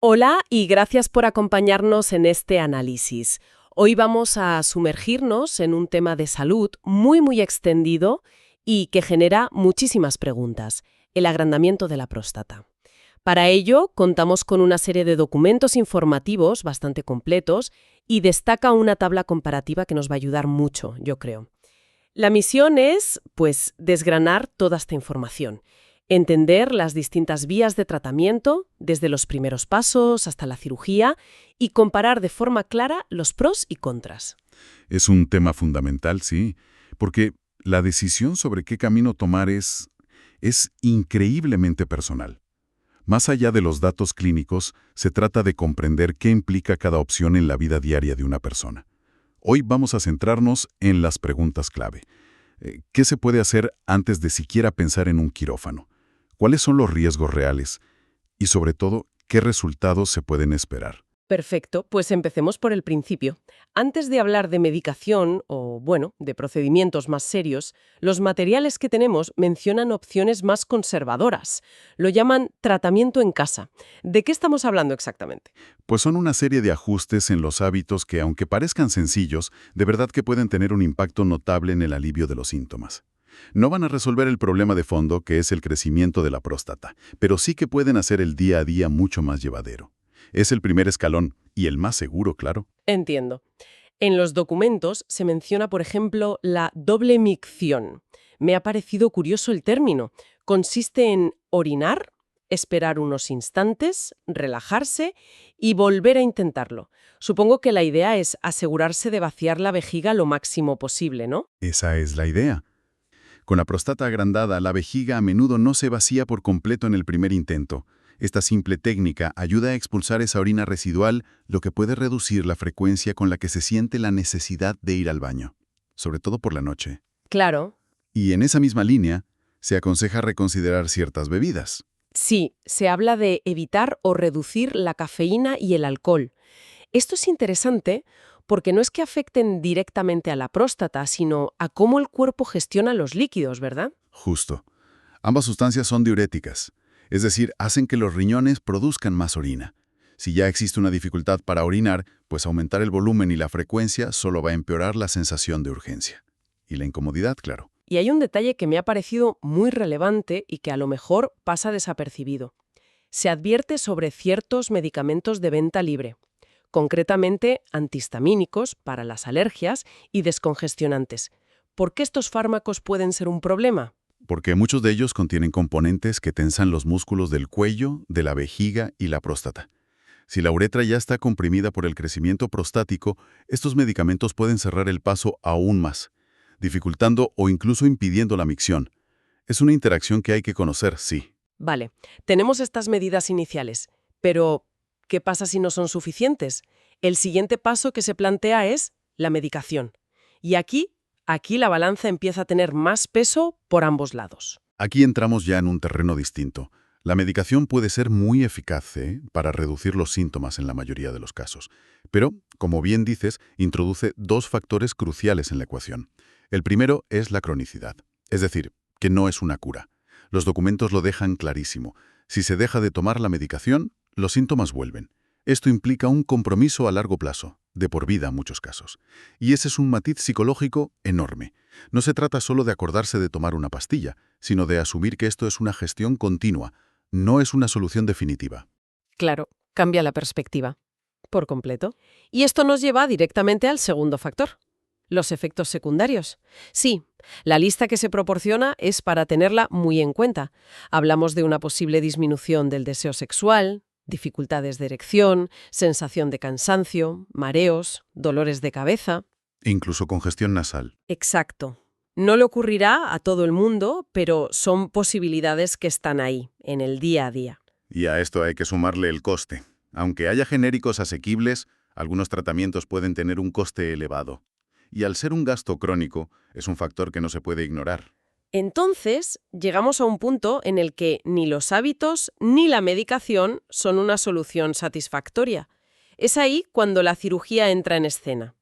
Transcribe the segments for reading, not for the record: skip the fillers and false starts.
Hola y gracias por acompañarnos en este análisis. Hoy vamos a sumergirnos en un tema de salud muy extendido y que genera muchísimas preguntas, el agrandamiento de la próstata. Para ello, contamos con una serie de documentos informativos bastante completos y destaca una tabla comparativa que nos va a ayudar mucho, yo creo. La misión es, pues, desgranar toda esta información, entender las distintas vías de tratamiento, desde los primeros pasos hasta la cirugía, y comparar de forma clara los pros y contras. Es un tema fundamental, sí, porque la decisión sobre qué camino tomar es increíblemente personal. Más allá de los datos clínicos, se trata de comprender qué implica cada opción en la vida diaria de una persona. Hoy vamos a centrarnos en las preguntas clave. ¿Qué se puede hacer antes de siquiera pensar en un quirófano? ¿Cuáles son los riesgos reales? Y sobre todo, ¿qué resultados se pueden esperar? Perfecto, pues empecemos por el principio. Antes de hablar de medicación o, bueno, de procedimientos más serios, los materiales que tenemos mencionan opciones más conservadoras. Lo llaman tratamiento en casa. ¿De qué estamos hablando exactamente? Pues son una serie de ajustes en los hábitos que, aunque parezcan sencillos, de verdad que pueden tener un impacto notable en el alivio de los síntomas. No van a resolver el problema de fondo, que es el crecimiento de la próstata, pero sí que pueden hacer el día a día mucho más llevadero. Es el primer escalón, y el más seguro, claro. Entiendo. En los documentos se menciona, por ejemplo, la doble micción. Me ha parecido curioso el término. Consiste en orinar, esperar unos instantes, relajarse y volver a intentarlo. Supongo que la idea es asegurarse de vaciar la vejiga lo máximo posible, ¿no? Esa es la idea. Con la próstata agrandada, la vejiga a menudo no se vacía por completo en el primer intento. Esta simple técnica ayuda a expulsar esa orina residual, lo que puede reducir la frecuencia con la que se siente la necesidad de ir al baño, sobre todo por la noche. Claro. Y en esa misma línea, se aconseja reconsiderar ciertas bebidas. Sí, se habla de evitar o reducir la cafeína y el alcohol. Esto es interesante porque no es que afecten directamente a la próstata, sino a cómo el cuerpo gestiona los líquidos, ¿verdad? Justo. Ambas sustancias son diuréticas, es decir, hacen que los riñones produzcan más orina. Si ya existe una dificultad para orinar, pues aumentar el volumen y la frecuencia solo va a empeorar la sensación de urgencia. Y la incomodidad, claro. Y hay un detalle que me ha parecido muy relevante y que a lo mejor pasa desapercibido. Se advierte sobre ciertos medicamentos de venta libre, concretamente antihistamínicos para las alergias y descongestionantes. ¿Por qué estos fármacos pueden ser un problema? Porque muchos de ellos contienen componentes que tensan los músculos del cuello, de la vejiga y la próstata. Si la uretra ya está comprimida por el crecimiento prostático, estos medicamentos pueden cerrar el paso aún más, dificultando o incluso impidiendo la micción. Es una interacción que hay que conocer, sí. Vale, tenemos estas medidas iniciales, pero ¿qué pasa si no son suficientes? El siguiente paso que se plantea es la medicación. Y aquí la balanza empieza a tener más peso por ambos lados. Aquí entramos ya en un terreno distinto. La medicación puede ser muy eficaz, para reducir los síntomas en la mayoría de los casos. Pero, como bien dices, introduce dos factores cruciales en la ecuación. El primero es la cronicidad, es decir, que no es una cura. Los documentos lo dejan clarísimo. Si se deja de tomar la medicación, los síntomas vuelven. Esto implica un compromiso a largo plazo, de por vida en muchos casos. Y ese es un matiz psicológico enorme. No se trata solo de acordarse de tomar una pastilla, sino de asumir que esto es una gestión continua, no es una solución definitiva. Claro, cambia la perspectiva. Por completo. Y esto nos lleva directamente al segundo factor. Los efectos secundarios. Sí, la lista que se proporciona es para tenerla muy en cuenta. Hablamos de una posible disminución del deseo sexual, dificultades de erección, sensación de cansancio, mareos, dolores de cabeza. Incluso congestión nasal. Exacto. No le ocurrirá a todo el mundo, pero son posibilidades que están ahí, en el día a día. Y a esto hay que sumarle el coste. Aunque haya genéricos asequibles, algunos tratamientos pueden tener un coste elevado. Y al ser un gasto crónico, es un factor que no se puede ignorar. Entonces, llegamos a un punto en el que ni los hábitos ni la medicación son una solución satisfactoria. Es ahí cuando la cirugía entra en escena.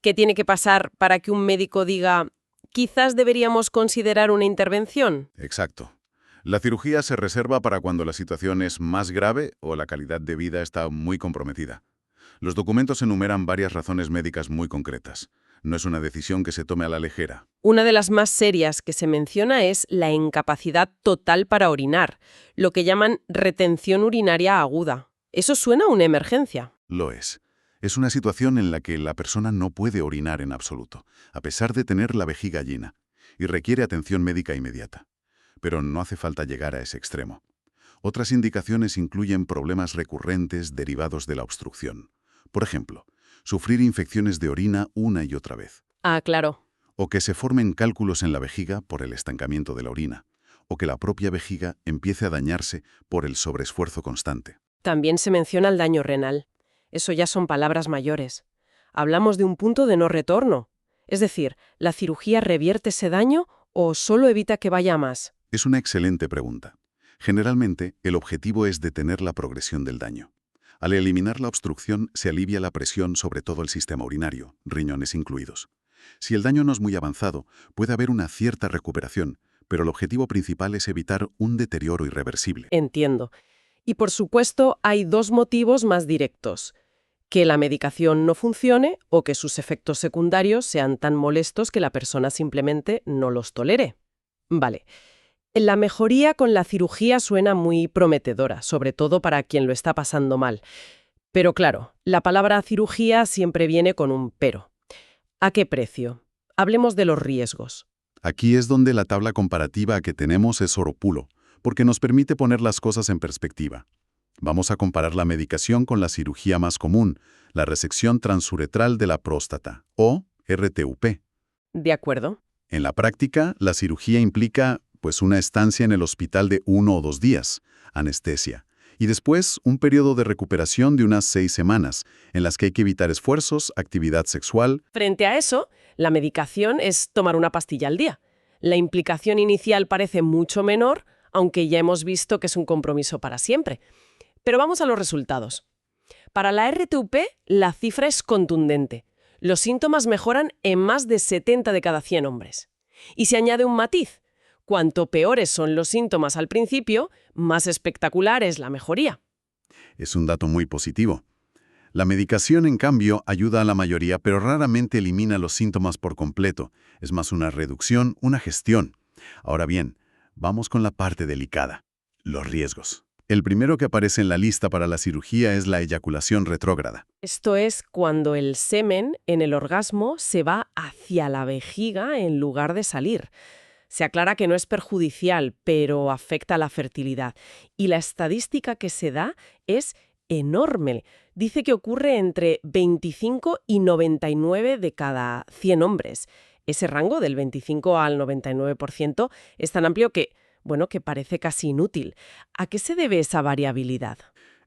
¿Qué tiene que pasar para que un médico diga, quizás deberíamos considerar una intervención? Exacto. La cirugía se reserva para cuando la situación es más grave o la calidad de vida está muy comprometida. Los documentos enumeran varias razones médicas muy concretas. No es una decisión que se tome a la ligera. Una de las más serias que se menciona es la incapacidad total para orinar, lo que llaman retención urinaria aguda. Eso suena a una emergencia. Lo es. Es una situación en la que la persona no puede orinar en absoluto, a pesar de tener la vejiga llena, y requiere atención médica inmediata. Pero no hace falta llegar a ese extremo. Otras indicaciones incluyen problemas recurrentes derivados de la obstrucción. Por ejemplo, sufrir infecciones de orina una y otra vez. Ah, claro. O que se formen cálculos en la vejiga por el estancamiento de la orina. O que la propia vejiga empiece a dañarse por el sobreesfuerzo constante. También se menciona el daño renal. Eso ya son palabras mayores. Hablamos de un punto de no retorno. Es decir, ¿la cirugía revierte ese daño o solo evita que vaya a más? Es una excelente pregunta. Generalmente, el objetivo es detener la progresión del daño. Al eliminar la obstrucción, se alivia la presión sobre todo el sistema urinario, riñones incluidos. Si el daño no es muy avanzado, puede haber una cierta recuperación, pero el objetivo principal es evitar un deterioro irreversible. Entiendo. Y por supuesto, hay dos motivos más directos: que la medicación no funcione o que sus efectos secundarios sean tan molestos que la persona simplemente no los tolere. Vale. La mejoría con la cirugía suena muy prometedora, sobre todo para quien lo está pasando mal. Pero claro, la palabra cirugía siempre viene con un pero. ¿A qué precio? Hablemos de los riesgos. Aquí es donde la tabla comparativa que tenemos es oro puro, porque nos permite poner las cosas en perspectiva. Vamos a comparar la medicación con la cirugía más común, la resección transuretral de la próstata, o RTUP. ¿De acuerdo? En la práctica, la cirugía implica una estancia en el hospital de 1 o 2 días, anestesia, y después un periodo de recuperación de unas 6 semanas, en las que hay que evitar esfuerzos, actividad sexual. Frente a eso, la medicación es tomar una pastilla al día. La implicación inicial parece mucho menor, aunque ya hemos visto que es un compromiso para siempre. Pero vamos a los resultados. Para la RTUP, la cifra es contundente. Los síntomas mejoran en más de 70 de cada 100 hombres. Y se añade un matiz. Cuanto peores son los síntomas al principio, más espectacular es la mejoría. Es un dato muy positivo. La medicación, en cambio, ayuda a la mayoría, pero raramente elimina los síntomas por completo. Es más una reducción, una gestión. Ahora bien, vamos con la parte delicada: los riesgos. El primero que aparece en la lista para la cirugía es la eyaculación retrógrada. Esto es cuando el semen en el orgasmo se va hacia la vejiga en lugar de salir. Se aclara que no es perjudicial, pero afecta a la fertilidad. Y la estadística que se da es enorme. Dice que ocurre entre 25 y 99 de cada 100 hombres. Ese rango del 25 al 99% es tan amplio que parece casi inútil. ¿A qué se debe esa variabilidad?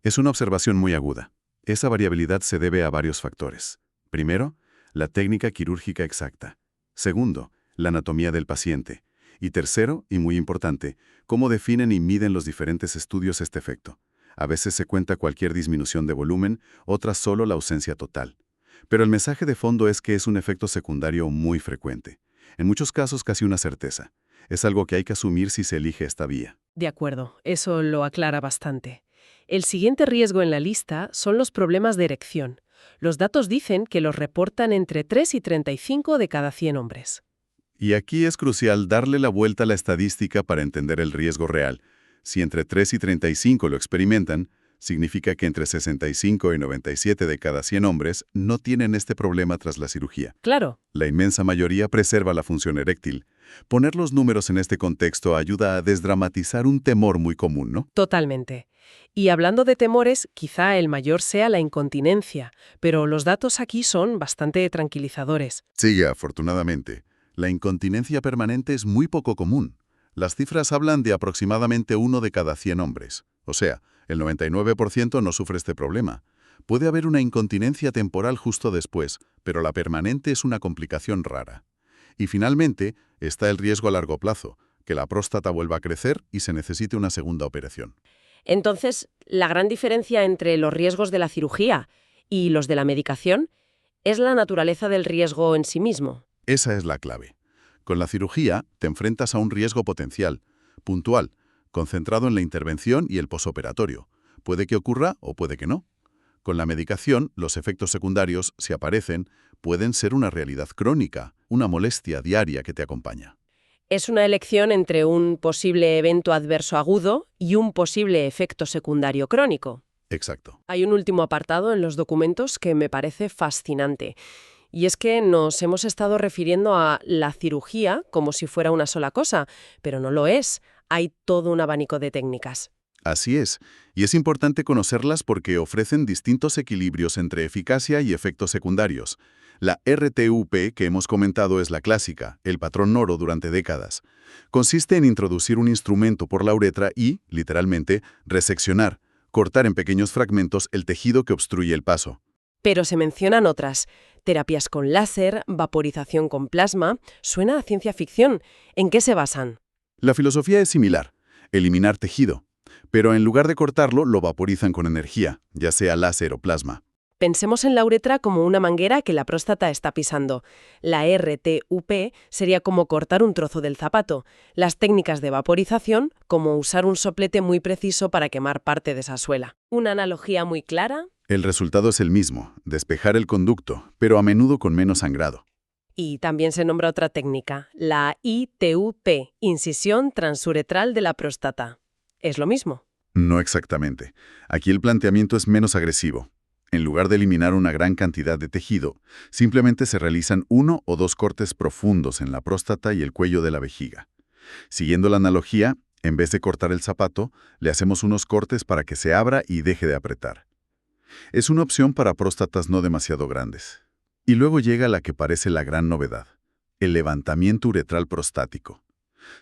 Es una observación muy aguda. Esa variabilidad se debe a varios factores. Primero, la técnica quirúrgica exacta. Segundo, la anatomía del paciente. Y tercero, y muy importante, cómo definen y miden los diferentes estudios este efecto. A veces se cuenta cualquier disminución de volumen, otras solo la ausencia total. Pero el mensaje de fondo es que es un efecto secundario muy frecuente. En muchos casos casi una certeza. Es algo que hay que asumir si se elige esta vía. De acuerdo, eso lo aclara bastante. El siguiente riesgo en la lista son los problemas de erección. Los datos dicen que los reportan entre 3 y 35 de cada 100 hombres. Y aquí es crucial darle la vuelta a la estadística para entender el riesgo real. Si entre 3 y 35 lo experimentan, significa que entre 65 y 97 de cada 100 hombres no tienen este problema tras la cirugía. Claro. La inmensa mayoría preserva la función eréctil. Poner los números en este contexto ayuda a desdramatizar un temor muy común, ¿no? Totalmente. Y hablando de temores, quizá el mayor sea la incontinencia, pero los datos aquí son bastante tranquilizadores. Sí, afortunadamente. La incontinencia permanente es muy poco común. Las cifras hablan de aproximadamente 1 de cada 100 hombres. O sea, el 99% no sufre este problema. Puede haber una incontinencia temporal justo después, pero la permanente es una complicación rara. Y finalmente, está el riesgo a largo plazo, que la próstata vuelva a crecer y se necesite una segunda operación. Entonces, la gran diferencia entre los riesgos de la cirugía y los de la medicación es la naturaleza del riesgo en sí mismo. Esa es la clave. Con la cirugía te enfrentas a un riesgo potencial, puntual, concentrado en la intervención y el posoperatorio. Puede que ocurra o puede que no. Con la medicación, los efectos secundarios, si aparecen, pueden ser una realidad crónica, una molestia diaria que te acompaña. Es una elección entre un posible evento adverso agudo y un posible efecto secundario crónico. Exacto. Hay un último apartado en los documentos que me parece fascinante. Y es que nos hemos estado refiriendo a la cirugía como si fuera una sola cosa, pero no lo es. Hay todo un abanico de técnicas. Así es, y es importante conocerlas porque ofrecen distintos equilibrios entre eficacia y efectos secundarios. La RTUP que hemos comentado es la clásica, el patrón Noro durante décadas. Consiste en introducir un instrumento por la uretra y, literalmente, reseccionar, cortar en pequeños fragmentos el tejido que obstruye el paso. Pero se mencionan otras. Terapias con láser, vaporización con plasma. Suena a ciencia ficción. ¿En qué se basan? La filosofía es similar, eliminar tejido. Pero en lugar de cortarlo, lo vaporizan con energía, ya sea láser o plasma. Pensemos en la uretra como una manguera que la próstata está pisando. La RTUP sería como cortar un trozo del zapato. Las técnicas de vaporización, como usar un soplete muy preciso para quemar parte de esa suela. ¿Una analogía muy clara? El resultado es el mismo, despejar el conducto, pero a menudo con menos sangrado. Y también se nombra otra técnica, la ITUP, incisión transuretral de la próstata. ¿Es lo mismo? No exactamente. Aquí el planteamiento es menos agresivo. En lugar de eliminar una gran cantidad de tejido, simplemente se realizan 1 o 2 cortes profundos en la próstata y el cuello de la vejiga. Siguiendo la analogía, en vez de cortar el zapato, le hacemos unos cortes para que se abra y deje de apretar. Es una opción para próstatas no demasiado grandes. Y luego llega la que parece la gran novedad, el levantamiento uretral prostático.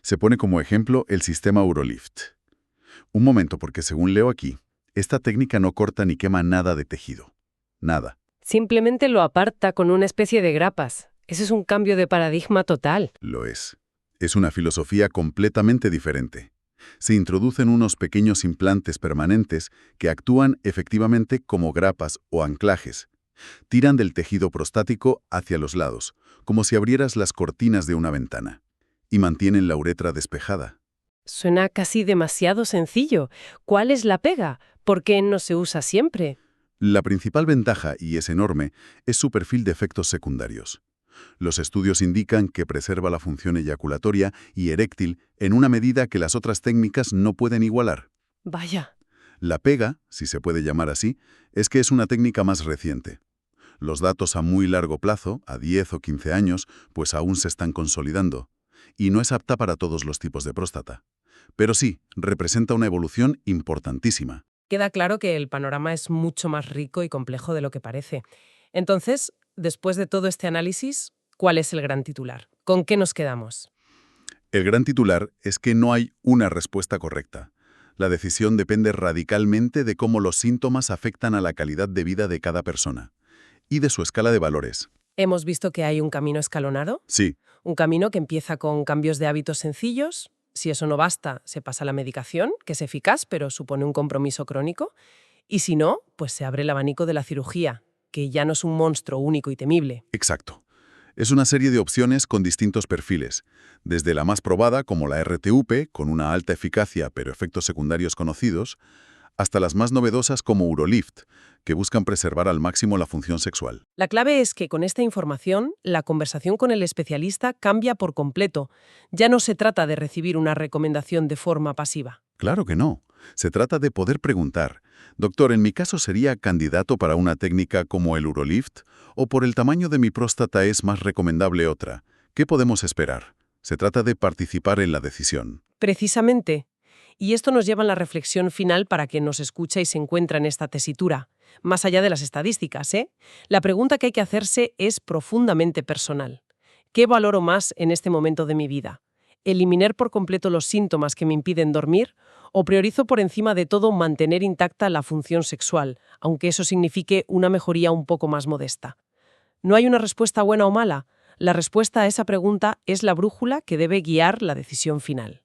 Se pone como ejemplo el sistema Urolift. Un momento, porque según leo aquí, esta técnica no corta ni quema nada de tejido. Nada. Simplemente lo aparta con una especie de grapas. Ese es un cambio de paradigma total. Lo es. Es una filosofía completamente diferente. Se introducen unos pequeños implantes permanentes que actúan efectivamente como grapas o anclajes. Tiran del tejido prostático hacia los lados, como si abrieras las cortinas de una ventana, y mantienen la uretra despejada. Suena casi demasiado sencillo. ¿Cuál es la pega? ¿Por qué no se usa siempre? La principal ventaja, y es enorme, es su perfil de efectos secundarios. Los estudios indican que preserva la función eyaculatoria y eréctil en una medida que las otras técnicas no pueden igualar. Vaya. La pega, si se puede llamar así, es que es una técnica más reciente. Los datos a muy largo plazo, a 10 o 15 años, pues aún se están consolidando. Y no es apta para todos los tipos de próstata. Pero sí, representa una evolución importantísima. Queda claro que el panorama es mucho más rico y complejo de lo que parece. Entonces, después de todo este análisis, ¿cuál es el gran titular? ¿Con qué nos quedamos? El gran titular es que no hay una respuesta correcta. La decisión depende radicalmente de cómo los síntomas afectan a la calidad de vida de cada persona y de su escala de valores. ¿Hemos visto que hay un camino escalonado? Sí, Un camino que empieza con cambios de hábitos sencillos. Si eso no basta, se pasa a la medicación, que es eficaz, pero supone un compromiso crónico. Y si no, pues se abre el abanico de la cirugía, que ya no es un monstruo único y temible. exacto. Es una serie de opciones con distintos perfiles, desde la más probada, como la RTUP, con una alta eficacia pero efectos secundarios conocidos, hasta las más novedosas como Urolift, que buscan preservar al máximo la función sexual. La clave es que con esta información, la conversación con el especialista cambia por completo. Ya no se trata de recibir una recomendación de forma pasiva. Claro que no. Se trata de poder preguntar, doctor, ¿en mi caso sería candidato para una técnica como el Urolift? ¿O por el tamaño de mi próstata es más recomendable otra? ¿Qué podemos esperar? Se trata de participar en la decisión. Precisamente. Y esto nos lleva a la reflexión final para quien nos escucha y se encuentra en esta tesitura. Más allá de las estadísticas, la pregunta que hay que hacerse es profundamente personal. ¿Qué valoro más en este momento de mi vida? ¿Eliminar por completo los síntomas que me impiden dormir? ¿O priorizo por encima de todo mantener intacta la función sexual, aunque eso signifique una mejoría un poco más modesta? No hay una respuesta buena o mala. La respuesta a esa pregunta es la brújula que debe guiar la decisión final.